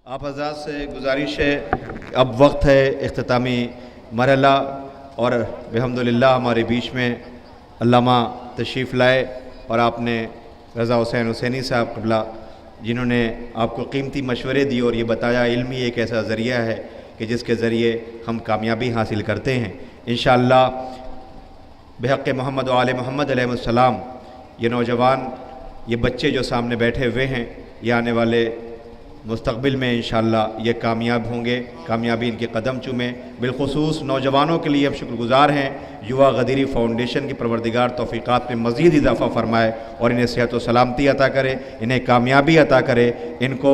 آپ حضرات سے گزارش ہے، اب وقت ہے اختتامی مرحلہ، اور بحمدللہ ہمارے بیچ میں علامہ تشریف لائے، اور آپ نے رضا حسین حسینی صاحب قبلہ جنہوں نے آپ کو قیمتی مشورے دی اور یہ بتایا علم ہی ایک ایسا ذریعہ ہے کہ جس کے ذریعے ہم کامیابی حاصل کرتے ہیں انشاءاللہ بحق محمد و آل محمد علیہ السلام۔ یہ نوجوان، یہ بچے جو سامنے بیٹھے ہوئے ہیں، یہ آنے والے مستقبل میں انشاءاللہ یہ کامیاب ہوں گے، کامیابی ان کے قدم چومیں۔ بالخصوص نوجوانوں کے لیے ہم شکر گزار ہیں، یووا غدیری فاؤنڈیشن کی پروردگار توفیقات میں مزید اضافہ فرمائے اور انہیں صحت و سلامتی عطا کرے، انہیں کامیابی عطا کرے، ان کو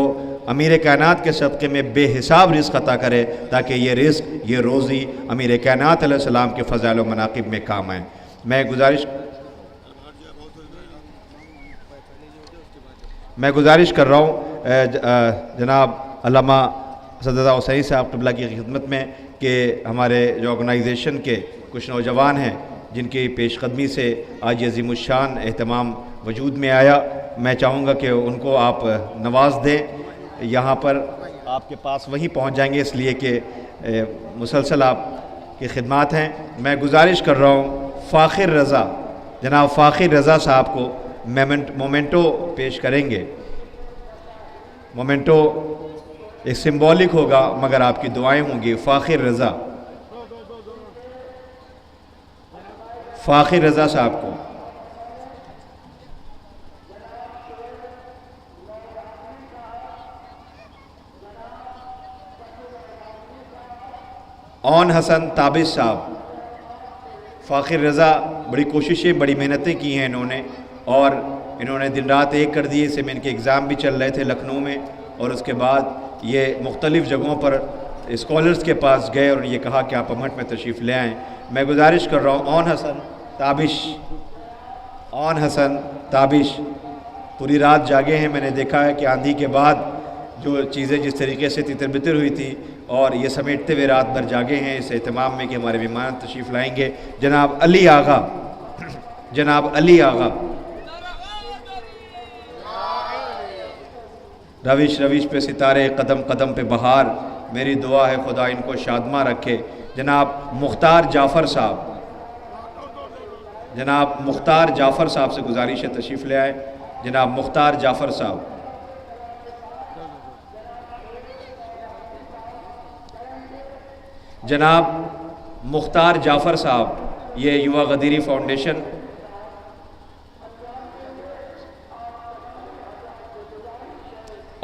امیر کائنات کے صدقے میں بے حساب رزق عطا کرے، تاکہ یہ رزق، یہ روزی امیر کائنات علیہ السلام کے فضائل و مناقب میں کام آئیں۔ میں گزارش کر رہا ہوں جناب علامہ رضا حسینی صاحب قبلہ کی خدمت میں کہ ہمارے جو آرگنائزیشن کے کچھ نوجوان ہیں جن کی پیش قدمی سے آج یہ عظیم الشان اہتمام وجود میں آیا، میں چاہوں گا کہ ان کو آپ نواز دیں۔ یہاں پر آپ کے پاس وہیں پہنچ جائیں گے، اس لیے کہ مسلسل آپ کی خدمات ہیں۔ میں گزارش کر رہا ہوں فاخر رضا، جناب فاخر رضا صاحب کو مومنٹو پیش کریں گے۔ مومنٹو ایک سمبولک ہوگا مگر آپ کی دعائیں ہوں گی۔ فاخر رضا، فاخر رضا صاحب کو اون حسن تابش صاحب۔ فاخر رضا بڑی کوششیں، بڑی محنتیں کی ہیں انہوں نے، اور انہوں نے دن رات ایک کر دیے۔ اس میں ان کے ایگزام بھی چل رہے تھے لکھنؤ میں، اور اس کے بعد یہ مختلف جگہوں پر اسکالرز کے پاس گئے اور یہ کہا کہ آپ امہٹ میں تشریف لے آئیں۔ میں گزارش کر رہا ہوں اون حسن تابش، اون حسن تابش پوری رات جاگے ہیں۔ میں نے دیکھا ہے کہ آندھی کے بعد جو چیزیں جس طریقے سے تتر بتر ہوئی تھی، اور یہ سمیٹتے ہوئے رات بھر جاگے ہیں اس اہتمام میں کہ ہمارے مہمان تشریف لائیں گے۔ جناب علی آغا، جناب علی آغا، روش پہ ستارے، قدم قدم پہ بہار، میری دعا ہے خدا ان کو شادماں رکھے۔ جناب مختار جعفر صاحب، جناب مختار جعفر صاحب سے گزارش ہے تشریف لے آئے۔ جناب مختار جعفر صاحب، جناب مختار جعفر صاحب، یہ یووا غدیری فاؤنڈیشن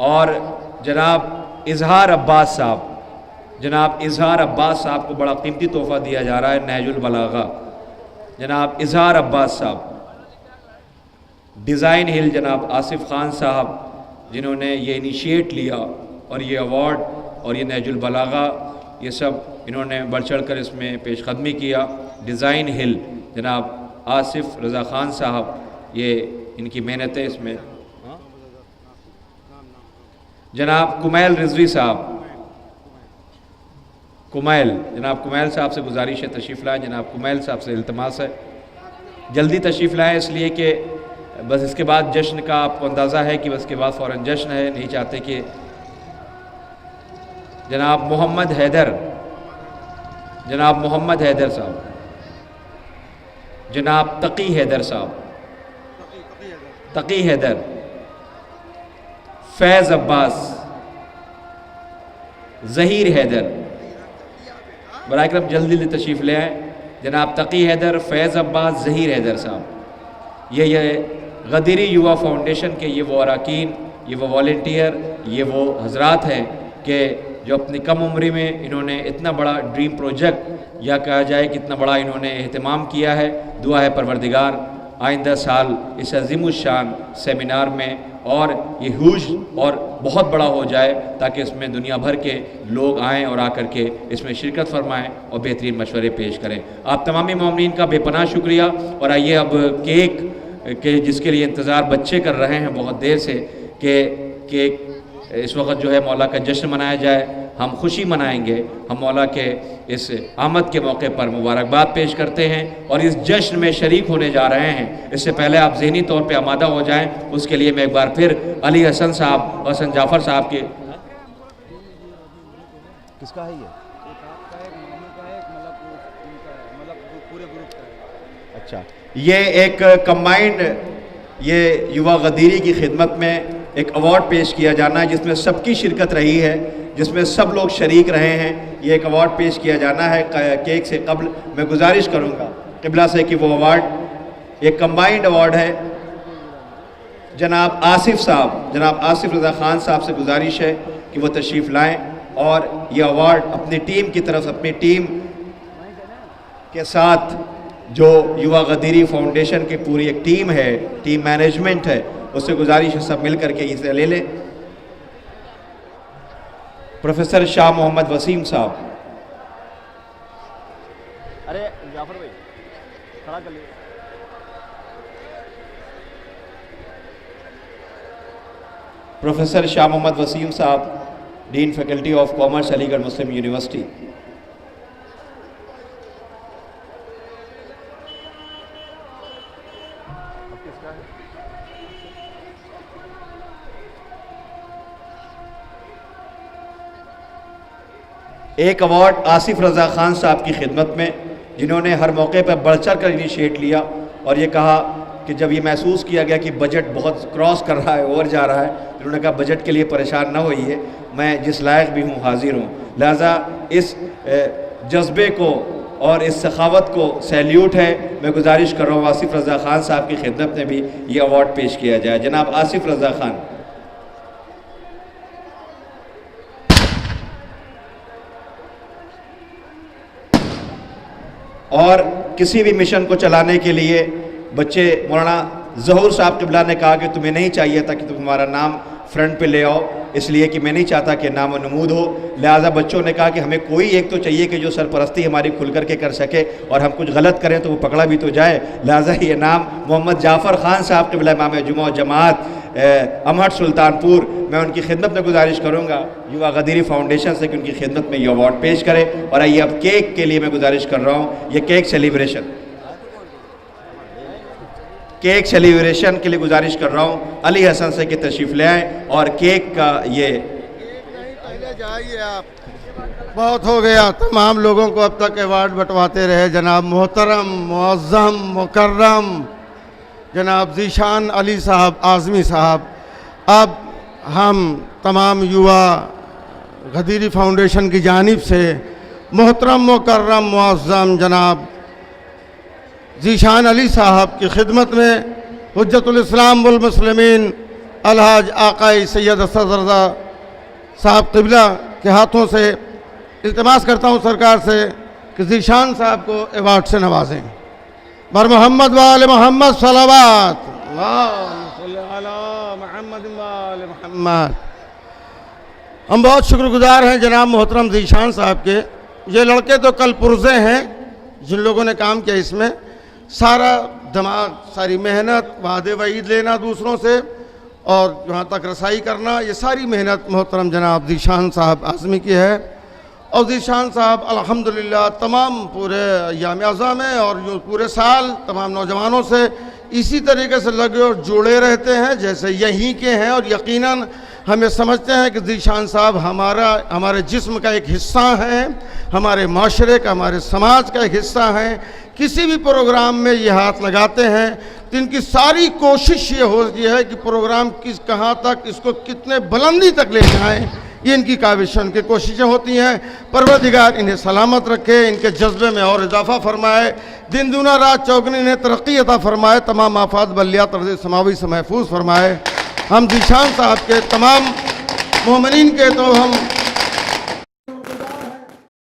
اور جناب اظہار عباس صاحب، جناب اظہار عباس صاحب کو بڑا قیمتی تحفہ دیا جا رہا ہے، نہج البلاغہ۔ جناب اظہار عباس صاحب، ڈیزائن ہل جناب آصف خان صاحب جنہوں نے یہ انیشیٹ لیا اور یہ ایوارڈ اور یہ نہج البلاغہ، یہ سب انہوں نے بڑھ چڑھ کر اس میں پیش قدمی کیا۔ ڈیزائن ہل جناب آصف رضا خان صاحب، یہ ان کی محنتیں اس میں۔ جناب کمیل رضوی صاحب، کمیل، جناب کمیل صاحب سے گزارش ہے تشریف لائیں۔ جناب کمیل صاحب سے التماس ہے جلدی تشریف لائیں، اس لیے کہ بس اس کے بعد جشن کا آپ کو اندازہ ہے کہ بس کے بعد فوراً جشن ہے، نہیں چاہتے کہ۔ جناب محمد حیدر، جناب محمد حیدر صاحب، جناب تقی حیدر صاحب، تقی حیدر، فیض عباس، ظہیر حیدر، برائے کرم جلدی تشریف لے آئیں۔ جناب تقی حیدر، فیض عباس، ظہیر حیدر صاحب، یہ غدیری یووا فاؤنڈیشن کے یہ وہ اراکین، یہ وہ والنٹیئر، یہ وہ حضرات ہیں کہ جو اپنی کم عمری میں انہوں نے اتنا بڑا ڈریم پروجیکٹ، یا کہا جائے کہ اتنا بڑا انہوں نے اہتمام کیا ہے۔ دعا ہے پروردگار آئندہ سال اس عظیم الشان سیمینار میں اور یہ ہیوج اور بہت بڑا ہو جائے، تاکہ اس میں دنیا بھر کے لوگ آئیں اور آ کر کے اس میں شرکت فرمائیں اور بہترین مشورے پیش کریں۔ آپ تمامی مومنین کا بے پناہ شکریہ، اور آئیے اب کیک کے جس کے لیے انتظار بچے کر رہے ہیں بہت دیر سے، کہ کیک اس وقت جو ہے مولا کا جشن منایا جائے۔ ہم خوشی منائیں گے، ہم مولا کے اس آمد کے موقع پر مبارکباد پیش کرتے ہیں اور اس جشن میں شریک ہونے جا رہے ہیں۔ اس سے پہلے آپ ذہنی طور پہ آمادہ ہو جائیں، اس کے لیے میں ایک بار پھر علی حسن صاحب، حسن جعفر صاحب کے کس کا ہے یہ؟ ایک آپ کا ہے، ایک ماموں کا ہے، ایک ان کا ہے، مطلب پورے گروپ کا ہے. اچھا، یہ ایک کمبائنڈ یہ یووا غدیری کی خدمت میں ایک ایوارڈ پیش کیا جانا ہے جس میں سب کی شرکت رہی ہے، جس میں سب لوگ شریک رہے ہیں. یہ ایک ایوارڈ پیش کیا جانا ہے. کیک سے قبل میں گزارش کروں گا قبلہ سے کہ وہ ایوارڈ ایک کمبائنڈ ایوارڈ ہے. جناب آصف رضا خان صاحب سے گزارش ہے کہ وہ تشریف لائیں اور یہ ایوارڈ اپنی ٹیم کی طرف، اپنی ٹیم کے ساتھ جو یووا غدیری فاؤنڈیشن کی پوری ایک ٹیم ہے، ٹیم مینجمنٹ ہے، اس سے گزارش ہے سب مل کر کے اسے لے لیں. پروفیسر شاہ محمد وسیم صاحب. ارے جعفر بھائی کھڑا کر لیے. پروفیسر شاہ محمد وسیم صاحب، ڈین فیکلٹی آف کامرس، علی گڑھ مسلم یونیورسٹی. ایک ایوارڈ آصف رضا خان صاحب کی خدمت میں، جنہوں نے ہر موقع پر بڑھ چڑھ کر انیشیٹ لیا اور یہ کہا کہ جب یہ محسوس کیا گیا کہ بجٹ بہت کراس کر رہا ہے، اوور جا رہا ہے، انہوں نے کہا بجٹ کے لیے پریشان نہ ہوئیے، میں جس لائق بھی ہوں حاضر ہوں. لہٰذا اس جذبے کو اور اس سخاوت کو سیلیوٹ ہے. میں گزارش کر رہا ہوں آصف رضا خان صاحب کی خدمت میں بھی یہ ایوارڈ پیش کیا جائے. جناب آصف رضا خان. اور کسی بھی مشن کو چلانے کے لیے بچے، مولانا ظہور صاحب قبلہ نے کہا کہ تمہیں نہیں چاہیے تھا کہ تم ہمارا نام فرنٹ پہ لے آؤ، اس لیے کہ میں نہیں چاہتا کہ نام و نمود ہو. لہٰذا بچوں نے کہا کہ ہمیں کوئی ایک تو چاہیے کہ جو سرپرستی ہماری کھل کر کے کر سکے، اور ہم کچھ غلط کریں تو وہ پکڑا بھی تو جائے. لہٰذا یہ نام محمد جعفر خان صاحب قبلہ امام جمعہ و جماعت امہٹ سلطان پور، میں ان کی خدمت میں گزارش کروں گا یووا غدیری فاؤنڈیشن سے کہ ان کی خدمت میں یہ ایوارڈ پیش کرے. اور آئیے اب کیک کے لیے میں گزارش کر رہا ہوں، یہ کیک سیلیبریشن کے لیے گزارش کر رہا ہوں علی حسن سے کہ تشریف لے آئیں اور کیک کا یہ پہلے جائیے آپ. بہت ہو گیا، تمام لوگوں کو اب تک ایوارڈ بٹواتے رہے. جناب محترم، معظم، مکرم جناب ذیشان علی صاحب اعظمی صاحب، اب ہم تمام یووا غدیری فاؤنڈیشن کی جانب سے محترم، مکرم، معظم جناب ذیشان علی صاحب کی خدمت میں حجت الاسلام والمسلمین الحاج آقائی سید اسد رضا صاحب قبلہ کے ہاتھوں سے التماس کرتا ہوں سرکار سے کہ ذیشان صاحب کو ایوارڈ سے نوازیں. بر محمد وآل محمد صلوات. اللہم صلی علی محمد وآل محمد. ہم بہت شکر گزار ہیں جناب محترم ذیشان صاحب کے. یہ لڑکے تو کل پرزے ہیں جن لوگوں نے کام کیا اس میں، سارا دماغ، ساری محنت، وعدے وعید لینا دوسروں سے اور یہاں تک رسائی کرنا، یہ ساری محنت محترم جناب ذیشان صاحب اعظمی کی ہے. اور ذیشان صاحب الحمدللہ تمام پورے ایام اعظم میں اور یوں پورے سال تمام نوجوانوں سے اسی طریقے سے لگے اور جڑے رہتے ہیں جیسے یہیں کے ہیں. اور یقیناً ہمیں سمجھتے ہیں کہ ذیشان صاحب ہمارے جسم کا ایک حصہ ہیں، ہمارے معاشرے کا، ہمارے سماج کا ایک حصہ ہیں. کسی بھی پروگرام میں یہ ہاتھ لگاتے ہیں تو ان کی ساری کوشش یہ ہوتی ہے کہ پروگرام کہاں تک، اس کو کتنے بلندی تک لے جائیں، یہ ان کی کاوشیں، ان کی کوششیں ہوتی ہیں. پروردگار انہیں سلامت رکھے، ان کے جذبے میں اور اضافہ فرمائے، دن دونا رات چوگنی انہیں ترقی عطا فرمائے، تمام آفات بلیات طرز سماوی سے محفوظ فرمائے. ہم ذیشان صاحب کے تمام مومنین کے تو ہم